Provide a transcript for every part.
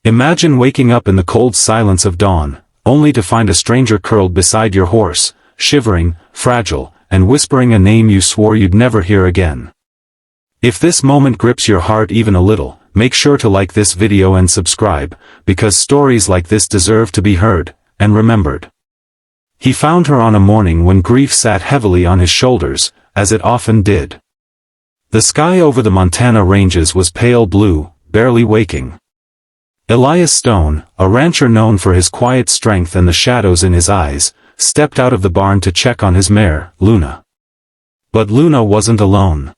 Imagine waking up in the cold silence of dawn, only to find a stranger curled beside your horse, shivering, fragile, and whispering a name you swore you'd never hear again. If this moment grips your heart even a little, make sure to like this video and subscribe, because stories like this deserve to be heard and remembered. He found her on a morning when grief sat heavily on his shoulders, as it often did. The sky over the Montana ranges was pale blue, barely waking. Elias Stone, a rancher known for his quiet strength and the shadows in his eyes, stepped out of the barn to check on his mare, Luna. But Luna wasn't alone.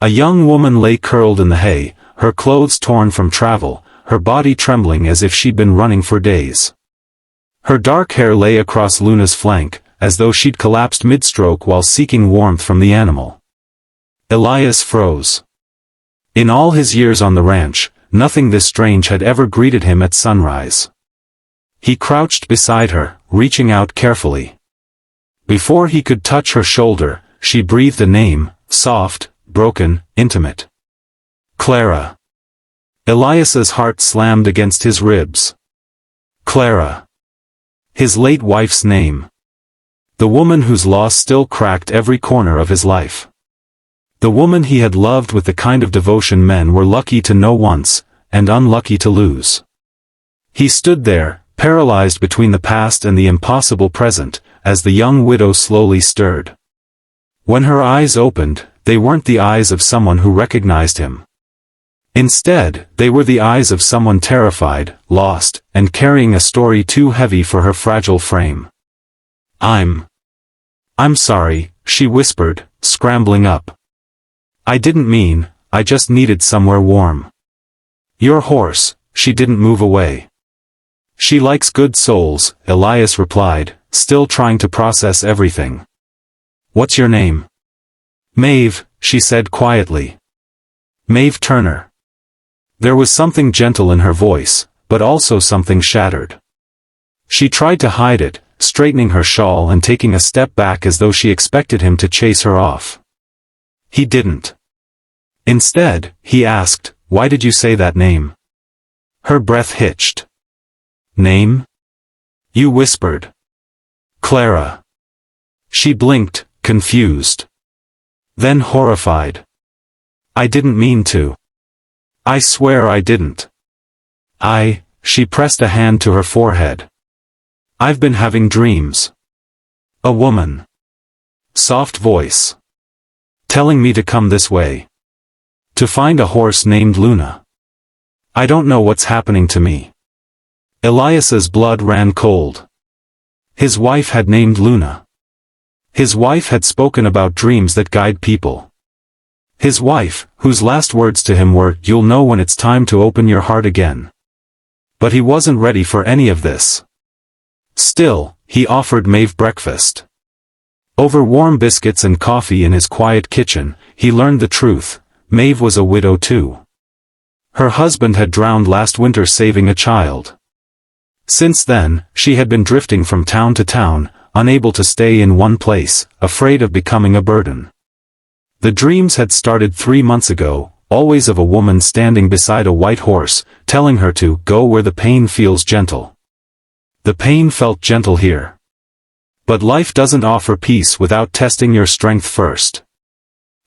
A young woman lay curled in the hay, her clothes torn from travel, her body trembling as if she'd been running for days. Her dark hair lay across Luna's flank, as though she'd collapsed mid-stroke while seeking warmth from the animal. Elias froze. In all his years on the ranch, nothing this strange had ever greeted him at sunrise. He crouched beside her, reaching out carefully. Before he could touch her shoulder, she breathed a name, soft, broken, intimate. Clara. Elias's heart slammed against his ribs. Clara. His late wife's name. The woman whose loss still cracked every corner of his life. The woman he had loved with the kind of devotion men were lucky to know once, and unlucky to lose. He stood there, paralyzed between the past and the impossible present, as the young widow slowly stirred. When her eyes opened, they weren't the eyes of someone who recognized him. Instead, they were the eyes of someone terrified, lost, and carrying a story too heavy for her fragile frame. I'm sorry, she whispered, scrambling up. I didn't mean, I just needed somewhere warm. Your horse, she didn't move away. She likes good souls, Elias replied, still trying to process everything. What's your name? Maeve, she said quietly. Maeve Turner. There was something gentle in her voice, but also something shattered. She tried to hide it, straightening her shawl and taking a step back as though she expected him to chase her off. He didn't. Instead, he asked, why did you say that name? Her breath hitched. Name? You whispered. Clara. She blinked, confused. Then horrified. I didn't mean to. I swear I didn't. She pressed a hand to her forehead. I've been having dreams. A woman. Soft voice. Telling me to come this way. To find a horse named Luna. I don't know what's happening to me. Elias's blood ran cold. His wife had named Luna. His wife had spoken about dreams that guide people. His wife, whose last words to him were, "You'll know when it's time to open your heart again." But he wasn't ready for any of this. Still, he offered Maeve breakfast. Over warm biscuits and coffee in his quiet kitchen, he learned the truth. Maeve was a widow too. Her husband had drowned last winter saving a child. Since then, she had been drifting from town to town, unable to stay in one place, afraid of becoming a burden. The dreams had started 3 months ago, always of a woman standing beside a white horse, telling her to go where the pain feels gentle. The pain felt gentle here. But life doesn't offer peace without testing your strength first.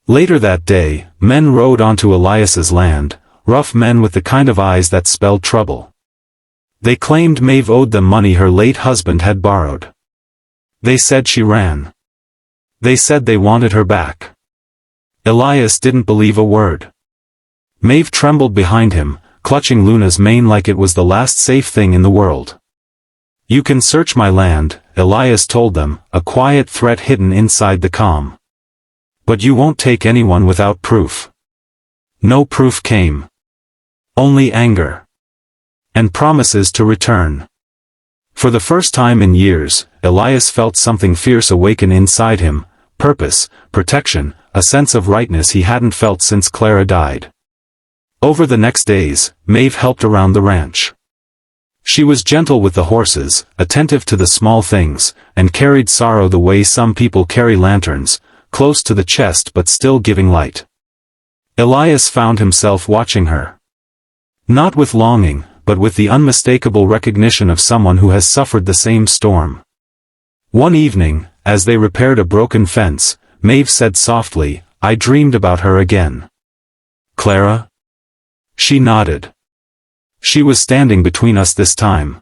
Later that day, men rode onto Elias's land, rough men with the kind of eyes that spelled trouble. They claimed Maeve owed them money her late husband had borrowed. They said she ran. They said they wanted her back. Elias didn't believe a word. Maeve trembled behind him, clutching Luna's mane like it was the last safe thing in the world. You can search my land, Elias told them, a quiet threat hidden inside the calm. But you won't take anyone without proof. No proof came. Only anger. And promises to return. For the first time in years, Elias felt something fierce awaken inside him, purpose, protection, a sense of rightness he hadn't felt since Clara died. Over the next days, Maeve helped around the ranch. She was gentle with the horses, attentive to the small things, and carried sorrow the way some people carry lanterns, close to the chest but still giving light. Elias found himself watching her. Not with longing, but with the unmistakable recognition of someone who has suffered the same storm. One evening, as they repaired a broken fence, Maeve said softly, "I dreamed about her again." "Clara?" She nodded. "She was standing between us this time.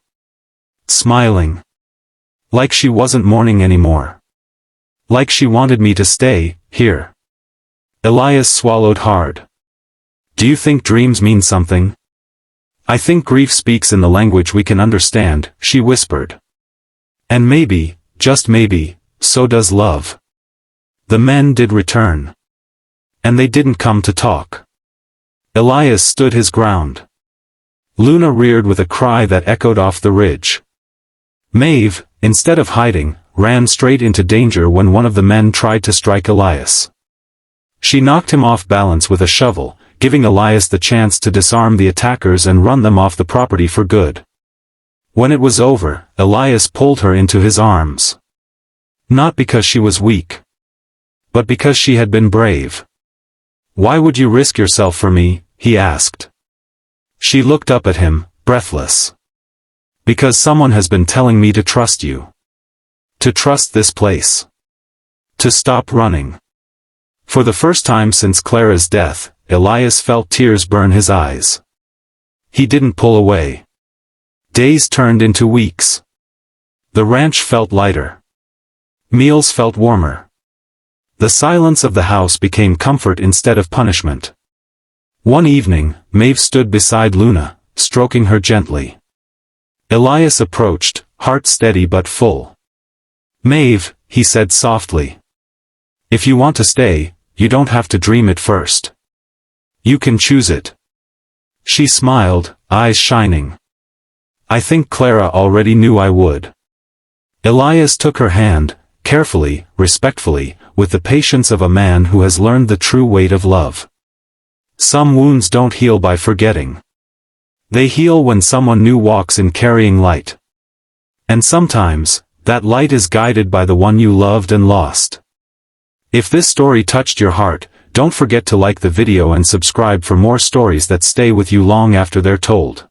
Smiling. Like she wasn't mourning anymore. Like she wanted me to stay here." Elias swallowed hard. "Do you think dreams mean something?" "I think grief speaks in the language we can understand," she whispered. "And maybe, just maybe, so does love." The men did return. And they didn't come to talk. Elias stood his ground. Luna reared with a cry that echoed off the ridge. Maeve, instead of hiding, ran straight into danger when one of the men tried to strike Elias. She knocked him off balance with a shovel, giving Elias the chance to disarm the attackers and run them off the property for good. When it was over, Elias pulled her into his arms. Not because she was weak, but because she had been brave. "Why would you risk yourself for me?" he asked. She looked up at him, breathless. "Because someone has been telling me to trust you. To trust this place. To stop running." For the first time since Clara's death, Elias felt tears burn his eyes. He didn't pull away. Days turned into weeks. The ranch felt lighter. Meals felt warmer. The silence of the house became comfort instead of punishment. One evening, Maeve stood beside Luna, stroking her gently. Elias approached, heart steady but full. "Maeve," he said softly. "If you want to stay, you don't have to dream it first. You can choose it." She smiled, eyes shining. "I think Clara already knew I would." Elias took her hand, carefully, respectfully, with the patience of a man who has learned the true weight of love. Some wounds don't heal by forgetting. They heal when someone new walks in carrying light. And sometimes, that light is guided by the one you loved and lost. If this story touched your heart, don't forget to like the video and subscribe for more stories that stay with you long after they're told.